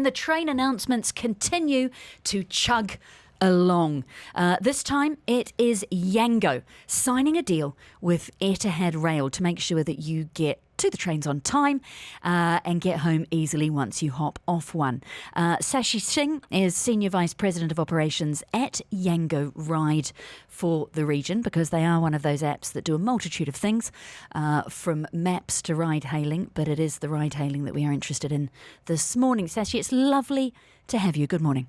The train announcements continue to chug along. This time it is Yango signing a deal with Etihad Rail to make sure that you get to the trains on time and get home easily once you hop off one. Singh is Senior Vice President of Operations at Yango Ride for the region, because they are one of those apps that do a multitude of things, from maps to ride-hailing, but it is the ride-hailing that we are interested in this morning. Sashi, it's lovely to have you. Good morning.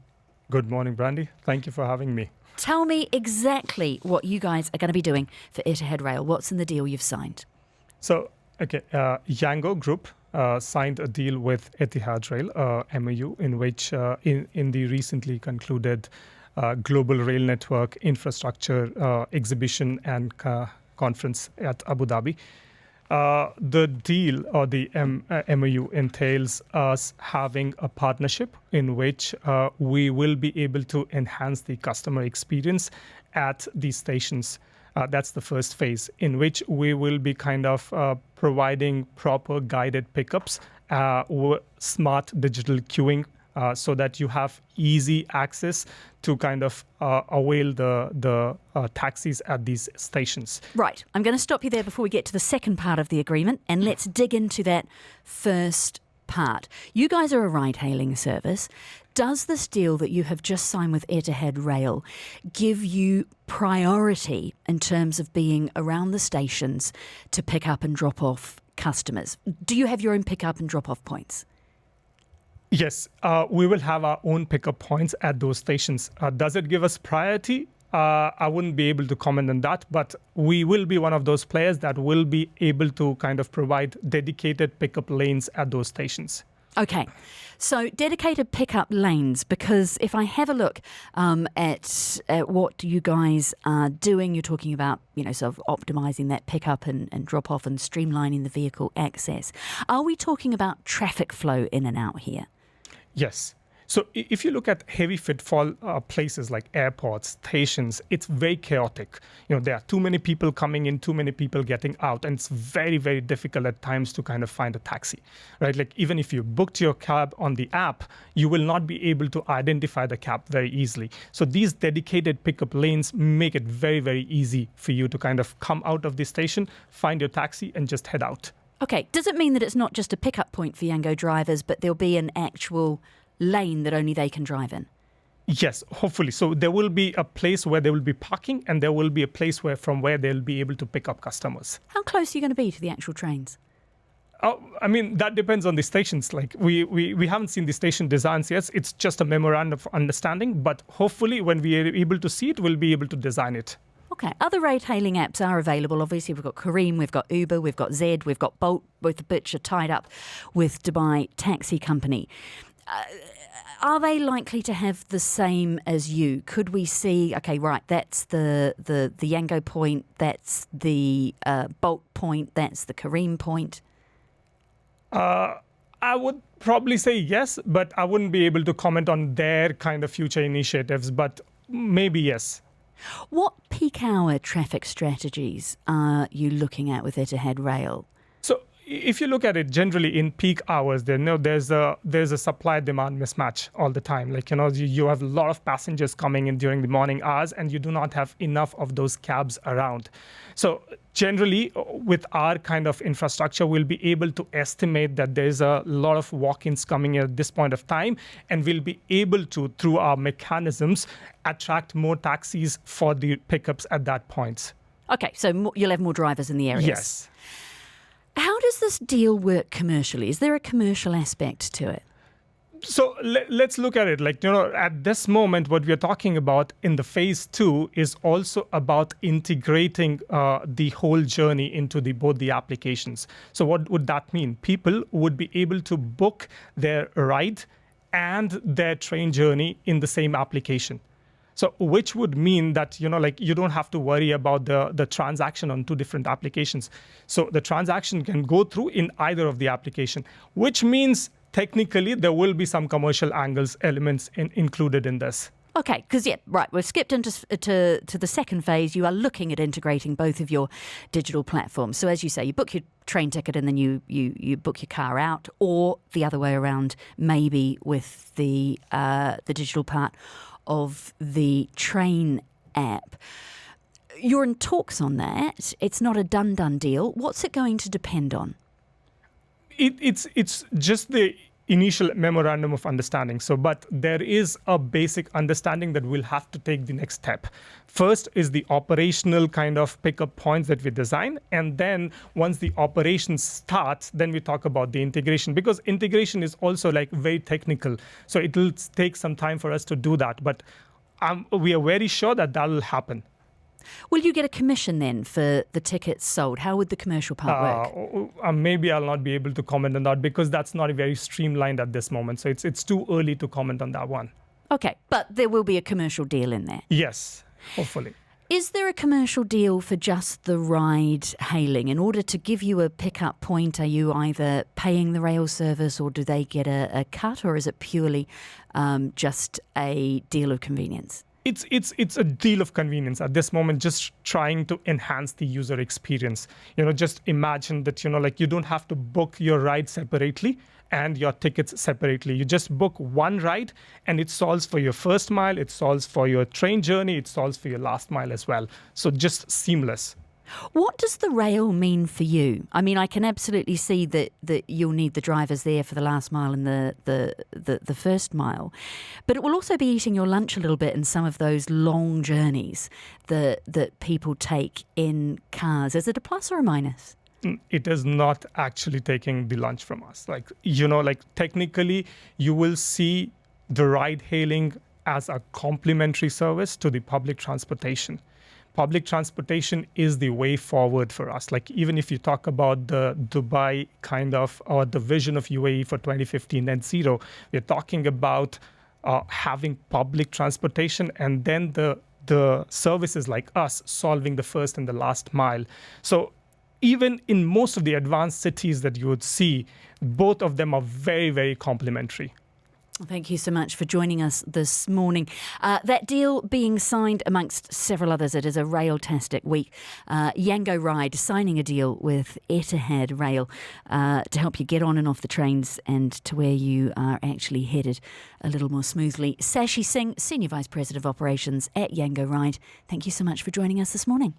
Good morning, Brandy. Thank you for having me. Tell me exactly what you guys are going to be doing for Etihad Rail. What's in the deal you've signed? Yango Group signed a deal with Etihad Rail, MOU, in which in the recently concluded Global Rail Network Infrastructure Exhibition and Conference at Abu Dhabi. The deal, or the MOU, entails us having a partnership in which we will be able to enhance the customer experience at these stations. That's the first phase, in which we will be kind of providing proper guided pickups, smart digital queuing, so that you have easy access to kind of avail the taxis at these stations. Right. I'm going to stop you there before we get to the second part of the agreement, and let's dig into that first part. You guys are a ride-hailing service. Does this deal that you have just signed with Etihad Rail give you priority in terms of being around the stations to pick up and drop off customers? Do you have your own pick up and drop off points? Yes, we will have our own pickup points at those stations. Does it give us priority? I wouldn't be able to comment on that, but we will be one of those players that will be able to kind of provide dedicated pickup lanes at those stations. Okay, so dedicated pickup lanes, because if I have a look at what you guys are doing, you're talking about, sort of optimising that pickup and drop off and streamlining the vehicle access. Are we talking about traffic flow in and out here? Yes. So if you look at heavy footfall places like airports, stations, it's very chaotic. There are too many people coming in, too many people getting out, and it's very, very difficult at times to kind of find a taxi, right? Like, even if you booked your cab on the app, you will not be able to identify the cab very easily. So these dedicated pickup lanes make it very, very easy for you to kind of come out of the station, find your taxi, and just head out. Okay. Does it mean that it's not just a pickup point for Yango drivers, but there'll be an actual lane that only they can drive in? Yes, hopefully. So there will be a place where they will be parking, and there will be a place from where they'll be able to pick up customers. How close are you going to be to the actual trains? That depends on the stations. Like, we haven't seen the station designs yet. It's just a memorandum of understanding, but hopefully when we are able to see it, we'll be able to design it. Okay. Other ride-hailing apps are available. Obviously, we've got Careem, we've got Uber, we've got Zed, we've got Bolt, both of which are tied up with Dubai Taxi Company. Are they likely to have the same as you? Could we see, okay, right, that's the Yango point, that's the Bolt point, that's the Careem point? I would probably say yes, but I wouldn't be able to comment on their kind of future initiatives, but maybe yes. What peak hour traffic strategies are you looking at with Etihad Rail? So if you look at it generally in peak hours, there's a supply-demand mismatch all the time. Like, you have a lot of passengers coming in during the morning hours, and you do not have enough of those cabs around. So generally, with our kind of infrastructure, we'll be able to estimate that there's a lot of walk-ins coming at this point of time, and we'll be able to, through our mechanisms, attract more taxis for the pickups at that point. Okay, so you'll have more drivers in the areas. Yes. How does this deal work commercially? Is there a commercial aspect to it? So let's look at it. Like, at this moment, what we are talking about in the phase 2 is also about integrating the whole journey into both the applications. So what would that mean? People would be able to book their ride and their train journey in the same application. So which would mean that, you don't have to worry about the transaction on two different applications. So the transaction can go through in either of the application, which means technically there will be some commercial elements included in this. Okay, because we've skipped into to the second phase. You are looking at integrating both of your digital platforms. So as you say, you book your train ticket and then you book your car out, or the other way around, maybe with the digital part of the train app. You're in talks on that. It's not a done deal. What's it going to depend on? It's just the initial memorandum of understanding. But there is a basic understanding that we'll have to take the next step. First is the operational kind of pickup points that we design. And then once the operation starts, then we talk about the integration, because integration is also like very technical. So it will take some time for us to do that. But we are very sure that will happen. Will you get a commission then for the tickets sold? How would the commercial part work? Maybe I'll not be able to comment on that because that's not very streamlined at this moment. So it's too early to comment on that one. Okay, but there will be a commercial deal in there. Yes, hopefully. Is there a commercial deal for just the ride hailing? In order to give you a pickup point, are you either paying the rail service or do they get a cut, or is it purely just a deal of convenience? It's a deal of convenience at this moment, just trying to enhance the user experience. Just imagine that, you don't have to book your ride separately and your tickets separately. You just book one ride and it solves for your first mile, it solves for your train journey, it solves for your last mile as well. So just seamless. What does the rail mean for you? I mean, I can absolutely see that you'll need the drivers there for the last mile and the first mile, but it will also be eating your lunch a little bit in some of those long journeys that people take in cars. Is it a plus or a minus? It is not actually taking the lunch from us. Technically, you will see the ride hailing as a complementary service to the public transportation. Public transportation is the way forward for us. Even if you talk about the Dubai kind of, or the vision of UAE for 2015 net zero, we're talking about having public transportation and then the services like us solving the first and the last mile. So even in most of the advanced cities that you would see, both of them are very, very complementary. Thank you so much for joining us this morning. That deal being signed amongst several others. It is a rail-tastic week. Yango Ride signing a deal with Etihad Rail to help you get on and off the trains and to where you are actually headed a little more smoothly. Singh, Senior Vice President of Operations at Yango Ride, thank you so much for joining us this morning.